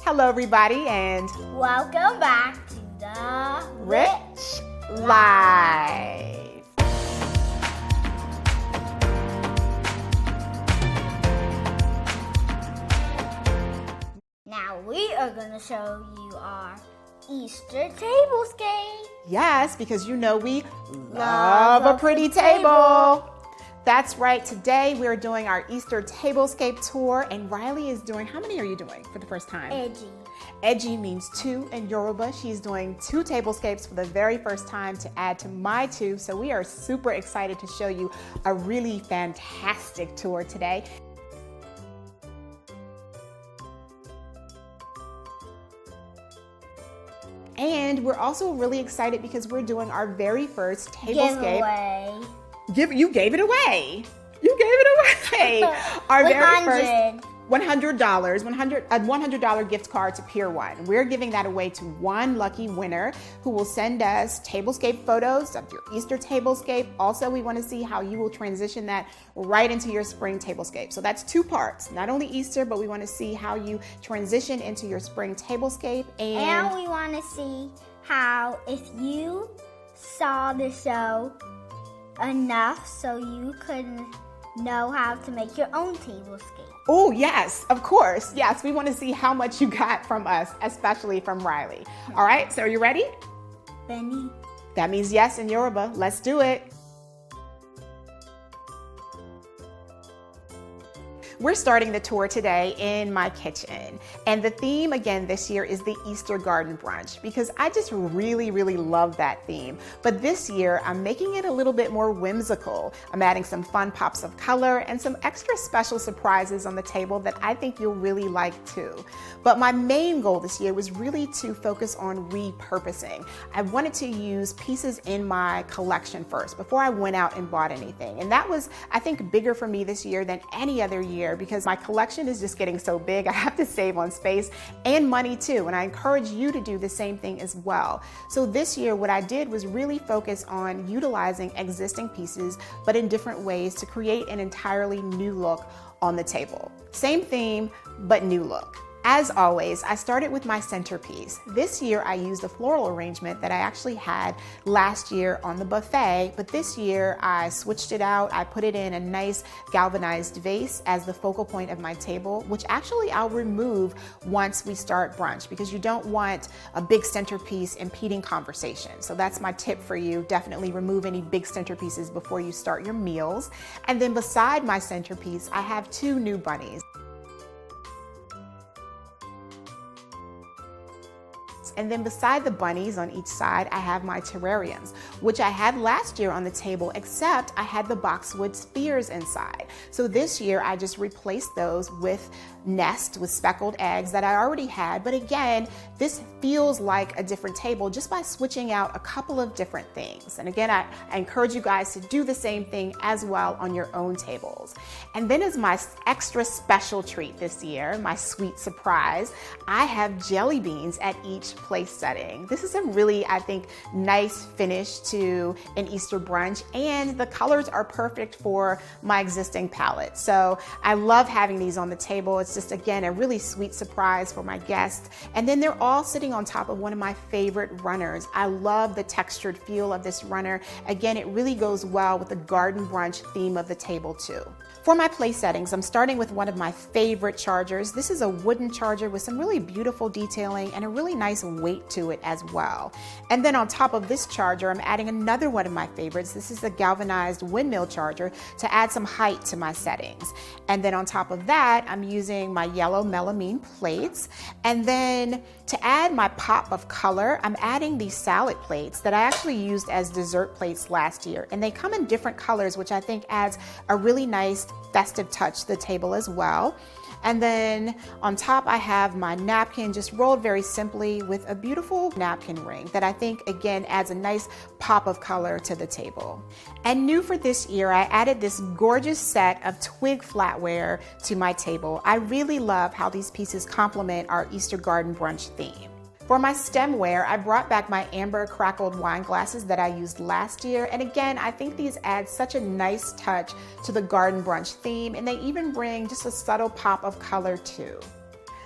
Hello everybody and welcome back to the Rich Life. Now we are going to show you our Easter tablescape. Yes, because you know we love a pretty table. That's right. Today we're doing our Easter tablescape tour, and Riley is doing, how many are you doing for the first time? Edgy. Edgy means two in Yoruba. She's doing 2 tablescapes for the very first time to add to my 2. So we are super excited to show you a really fantastic tour today. And we're also really excited because we're doing our very first tablescape. Giveaway. You gave it away. You gave it away. Our very first $100, a $100 gift card to Pier 1. We're giving that away to one lucky winner who will send us tablescape photos of your Easter tablescape. Also, we want to see how you will transition that right into your spring tablescape. So that's 2 parts, not only Easter, but we want to see how you transition into your spring tablescape. And we want to see how, if you saw the show enough so you could know how to make your own tablescape. Oh, yes, of course. Yes, we want to see how much you got from us, especially from Riley. All right, so are you ready? Benny. That means yes in Yoruba. Let's do it. We're starting the tour today in my kitchen. And the theme again this year is the Easter garden brunch because I just really love that theme. But this year I'm making it a little bit more whimsical. I'm adding some fun pops of color and some extra special surprises on the table that I think you'll really like too. But my main goal this year was really to focus on repurposing. I wanted to use pieces in my collection first before I went out and bought anything. And that was, I think, bigger for me this year than any other year, because my collection is just getting so big. I have to save on space and money too, and I encourage you to do the same thing as well. So this year what I did was really focus on utilizing existing pieces but in different ways to create an entirely new look on the table. Same theme but new look. As always, I started with my centerpiece. This year I used a floral arrangement that I actually had last year on the buffet, but this year I switched it out. I put it in a nice galvanized vase as the focal point of my table, which actually I'll remove once we start brunch because you don't want a big centerpiece impeding conversation. So that's my tip for you. Definitely remove any big centerpieces before you start your meals. And then beside my centerpiece, I have 2 new bunnies. And then beside the bunnies on each side, I have my terrariums, which I had last year on the table, except I had the boxwood spheres inside. So this year I just replaced those with nests with speckled eggs that I already had. But again, this feels like a different table just by switching out a couple of different things. And again, I encourage you guys to do the same thing as well on your own tables. And then as my extra special treat this year, my sweet surprise, I have jelly beans at each place setting. This is a really, I think, nice finish to an Easter brunch, and the colors are perfect for my existing palette. So I love having these on the table. It's just, again, a really sweet surprise for my guests. And then they're all sitting on top of one of my favorite runners. I love the textured feel of this runner. Again, it really goes well with the garden brunch theme of the table too. For my place settings, I'm starting with one of my favorite chargers. This is a wooden charger with some really beautiful detailing and a really nice weight to it as well. And then on top of this charger, I'm adding another one of my favorites. This is the galvanized windmill charger to add some height to my settings. And then on top of that, I'm using my yellow melamine plates. And then to add my pop of color, I'm adding these salad plates that I actually used as dessert plates last year. And they come in different colors, which I think adds a really nice festive touch to the table as well. And then on top, I have my napkin just rolled very simply with a beautiful napkin ring that I think, again, adds a nice pop of color to the table. And new for this year, I added this gorgeous set of twig flatware to my table. I really love how these pieces complement our Easter garden brunch theme. For my stemware, I brought back my amber crackled wine glasses that I used last year. And again, I think these add such a nice touch to the garden brunch theme, and they even bring just a subtle pop of color too.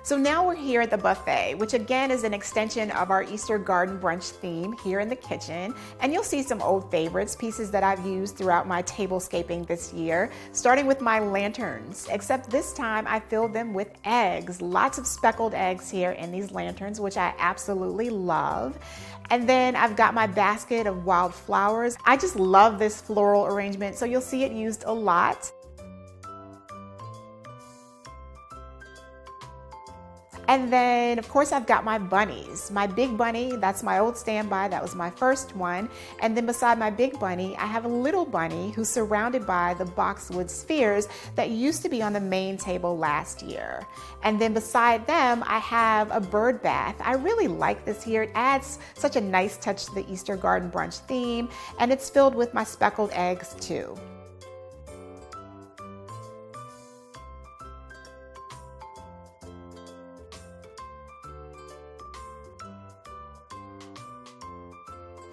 So now we're here at the buffet, which again is an extension of our Easter garden brunch theme here in the kitchen. And you'll see some old favorites, pieces that I've used throughout my tablescaping this year, starting with my lanterns, except this time I filled them with eggs. Lots of speckled eggs here in these lanterns, which I absolutely love. And then I've got my basket of wild flowers. I just love this floral arrangement, so you'll see it used a lot. And then, of course, I've got my bunnies. My big bunny, that's my old standby, that was my first one. And then beside my big bunny, I have a little bunny who's surrounded by the boxwood spheres that used to be on the main table last year. And then beside them, I have a bird bath. I really like this here. It adds such a nice touch to the Easter garden brunch theme, and it's filled with my speckled eggs too.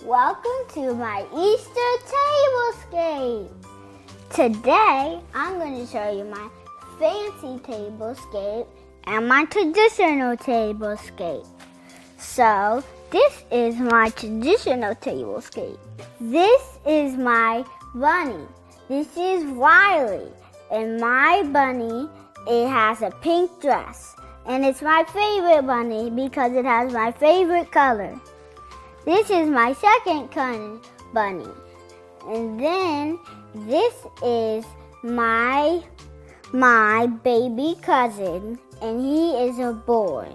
Welcome to my Easter tablescape. Today, I'm going to show you my fancy tablescape and my traditional tablescape. So, this is my traditional tablescape. This is my bunny. This is Riley. And my bunny, it has a pink dress. And it's my favorite bunny because it has my favorite color. This is my second bunny. And then this is my baby cousin, and he is a boy.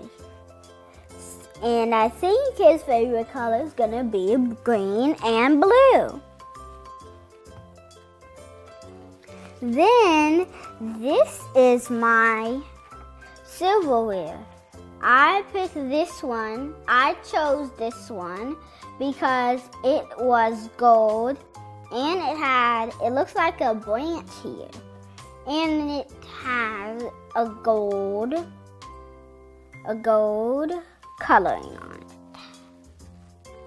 And I think his favorite color is gonna be green and blue. Then this is my silverware. I picked this one. I chose this one because it was gold and it looks like a branch here. And it has a gold coloring on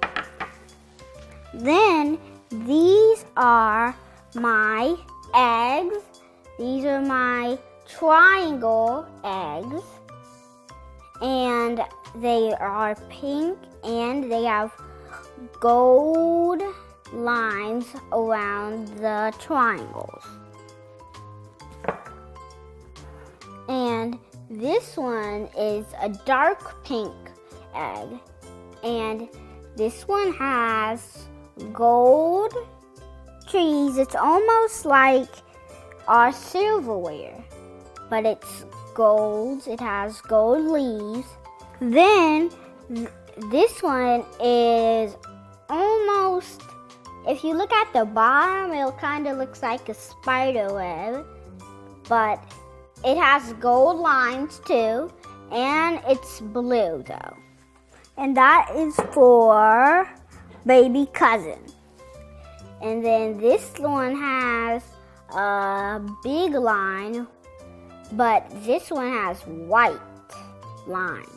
it. Then these are my eggs. These are my triangle eggs. And they are pink and they have gold lines around the triangles. And this one is a dark pink egg. And this one has gold trees. It's almost like our silverware, but it's gold. It has gold leaves. Then this one is almost, if you look at the bottom, it kind of looks like a spider web, but it has gold lines too, and it's blue though. And that is for baby cousin. And then this one has a big line, but this one has white lines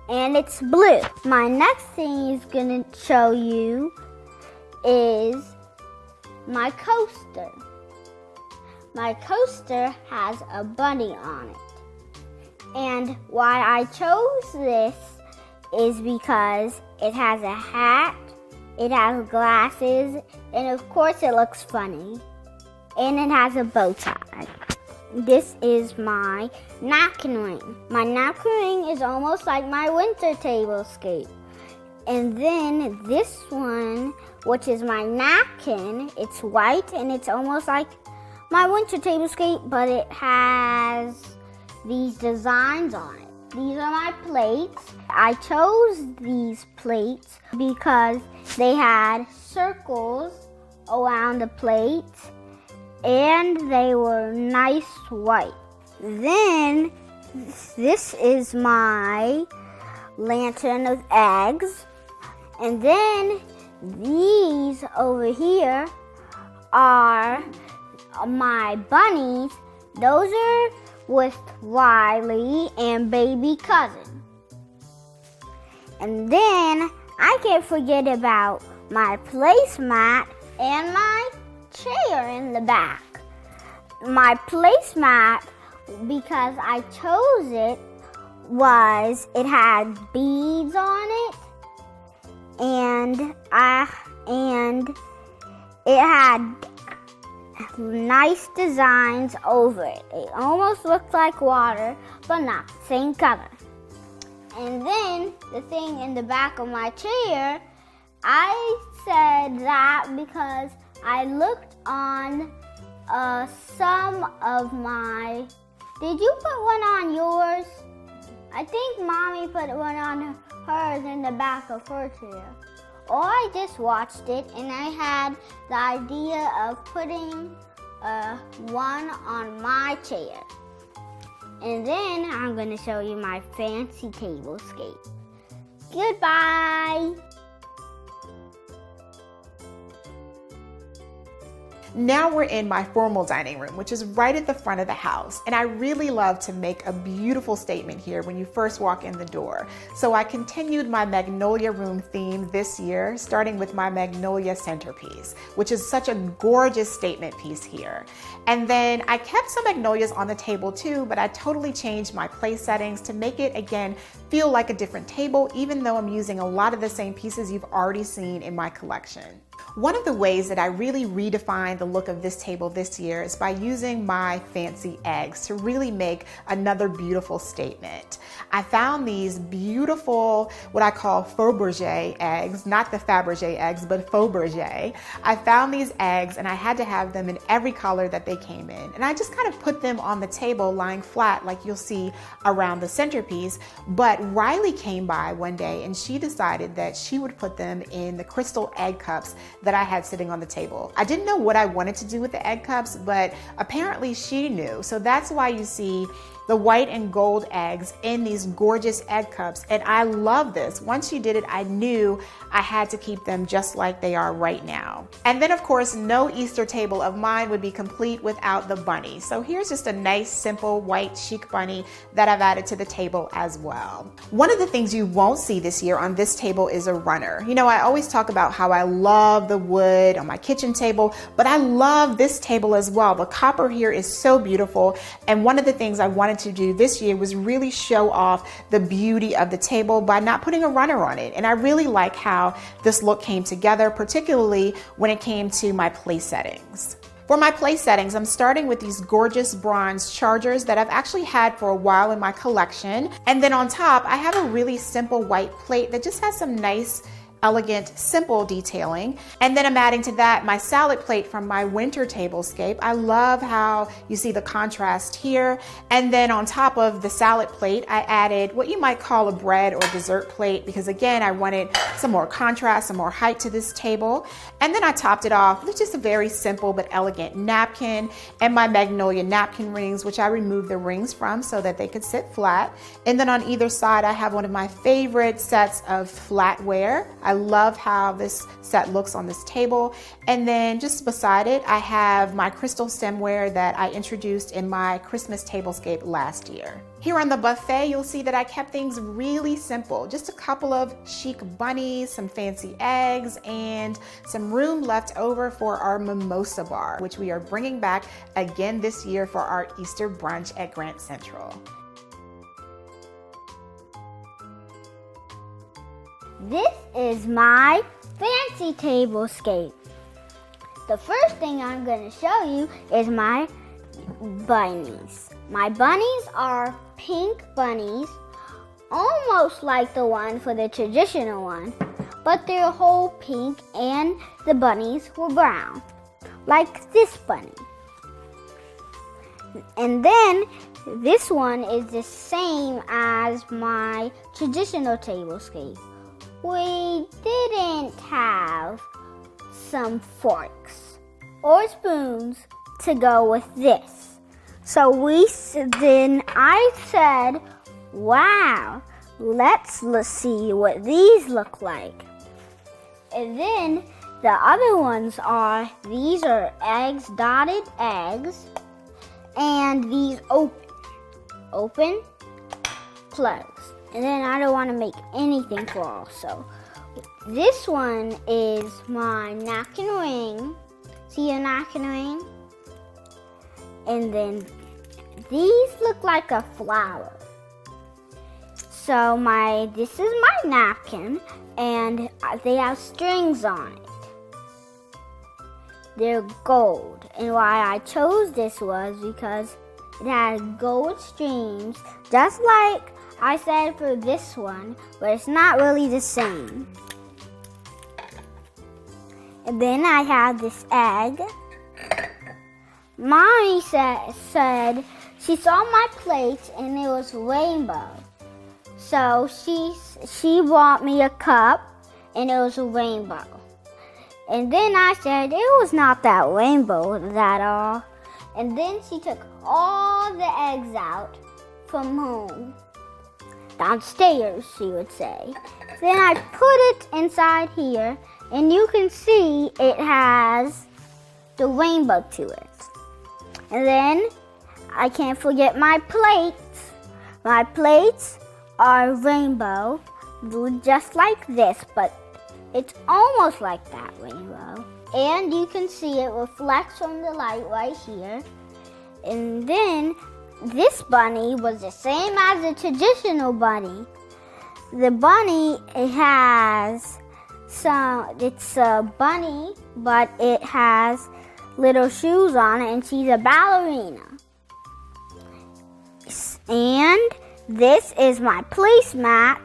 and it's blue. My next thing is going to show you is my coaster. My coaster has a bunny on it. And why I chose this is because it has a hat, it has glasses, and of course it looks funny. And it has a bow tie. This is my napkin ring. My napkin ring is almost like my winter tablescape. And then this one, which is my napkin, it's white and it's almost like my winter tablescape, but it has these designs on it. These are my plates. I chose these plates because they had circles around the plates and they were nice white. Then this is my lantern of eggs. And then these over here are my bunnies. Those are with Riley and baby cousin. And then I can't forget about my placemat and my chair in the back. My placemat, because I chose it, was it had beads on it, and it had nice designs over it. It almost looked like water, but not the same color. And then the thing in the back of my chair, I said that because I looked on some of my... Did you put one on yours? I think Mommy put one on hers in the back of her chair. Or I just watched it and I had the idea of putting one on my chair. And then I'm going to show you my fancy tablescape. Goodbye! Now we're in my formal dining room, which is right at the front of the house. And I really love to make a beautiful statement here when you first walk in the door. So I continued my Magnolia room theme this year, starting with my Magnolia centerpiece, which is such a gorgeous statement piece here. And then I kept some magnolias on the table too, but I totally changed my place settings to make it, again, feel like a different table, even though I'm using a lot of the same pieces you've already seen in my collection. One of the ways that I really redefined the look of this table this year is by using my fancy eggs to really make another beautiful statement. I found these beautiful, what I call Fabergé eggs, not the Fabergé eggs, but Fabergé. I found these eggs and I had to have them in every color that they came in. And I just kind of put them on the table lying flat like you'll see around the centerpiece. But Riley came by one day and she decided that she would put them in the crystal egg cups that I had sitting on the table. I didn't know what I wanted to do with the egg cups, but apparently she knew. So that's why you see the white and gold eggs in these gorgeous egg cups. And I love this. Once she did it, I knew I had to keep them just like they are right now. And then of course, no Easter table of mine would be complete without the bunny. So here's just a nice, simple, white, chic bunny that I've added to the table as well. One of the things you won't see this year on this table is a runner. You know, I always talk about how I love the wood on my kitchen table, but I love this table as well. The copper here is so beautiful. And one of the things I wanted to do this year was really show off the beauty of the table by not putting a runner on it. And I really like how this look came together, particularly when it came to my place settings. For my place settings, I'm starting with these gorgeous bronze chargers that I've actually had for a while in my collection. And then on top, I have a really simple white plate that just has some nice, elegant, simple detailing. And then I'm adding to that my salad plate from my winter tablescape. I love how you see the contrast here. And then on top of the salad plate, I added what you might call a bread or dessert plate because again, I wanted some more contrast, some more height to this table. And then I topped it off with just a very simple but elegant napkin and my Magnolia napkin rings, which I removed the rings from so that they could sit flat. And then on either side, I have one of my favorite sets of flatware. I love how this set looks on this table. And then just beside it, I have my crystal stemware that I introduced in my Christmas tablescape last year. Here on the buffet, you'll see that I kept things really simple. Just a couple of chic bunnies, some fancy eggs, and some room left over for our mimosa bar, which we are bringing back again this year for our Easter brunch at Grand Central. This is my fancy tablescape. The first thing I'm going to show you is my bunnies. My bunnies are pink bunnies, almost like the one for the traditional one, but they're whole pink and the bunnies were brown, like this bunny. And then this one is the same as my traditional tablescape. We didn't have some forks or spoons to go with this. So then I said, wow, let's see what these look like. And then the other ones are, these are eggs, dotted eggs, and these open, close. And then I don't want to make anything fall. So this one is my napkin ring. See a napkin ring? And then these look like a flower. So this is my napkin, and they have strings on it. They're gold, and why I chose this was because it has gold streams, just like I said for this one, but it's not really the same. And then I have this egg. Mommy said she saw my plates and it was rainbow. So she bought me a cup and it was a rainbow. And then I said it was not that rainbow at all. And then she took all the eggs out from home. Downstairs, she would say. Then I put it inside here, and you can see it has the rainbow to it. And then I can't forget my plates. My plates are rainbow, just like this, but it's almost like that rainbow. And you can see it reflects from the light right here. And then this bunny was the same as the traditional bunny. The bunny, it's a bunny, but it has little shoes on it, and she's a ballerina. And this is my placemat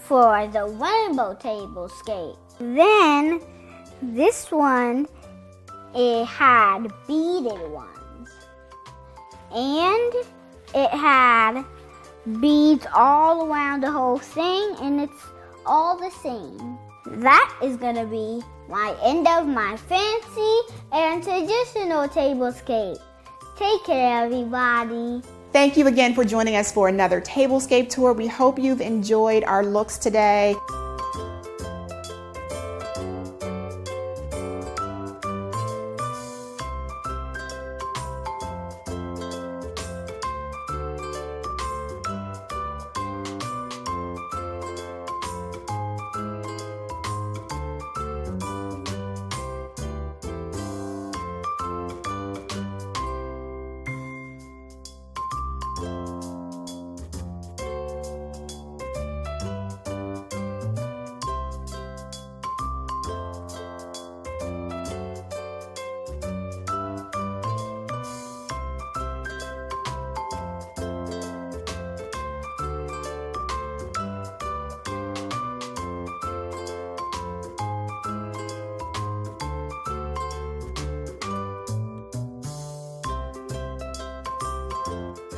for the rainbow tablescape. Then this one, it had beaded ones. And it had beads all around the whole thing, and it's all the same. That is going to be my end of my fancy and traditional tablescape. Take care, everybody. Thank you again for joining us for another Tablescape tour. We hope you've enjoyed our looks today.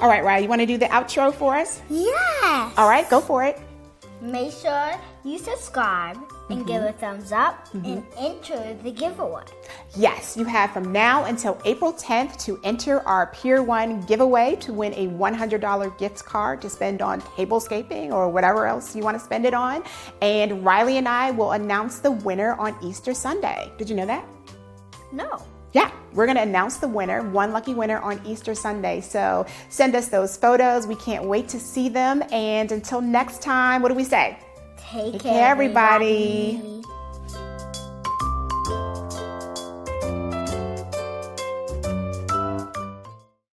All right, Riley, you want to do the outro for us? Yes. All right, go for it. Make sure you subscribe and give a thumbs up and enter the giveaway. Yes, you have from now until April 10th to enter our Pier 1 giveaway to win a $100 gift card to spend on tablescaping or whatever else you want to spend it on. And Riley and I will announce the winner on Easter Sunday. Did you know that? No. Yeah, we're going to announce the winner, one lucky winner on Easter Sunday. So send us those photos. We can't wait to see them. And until next time, what do we say? Take care, everybody.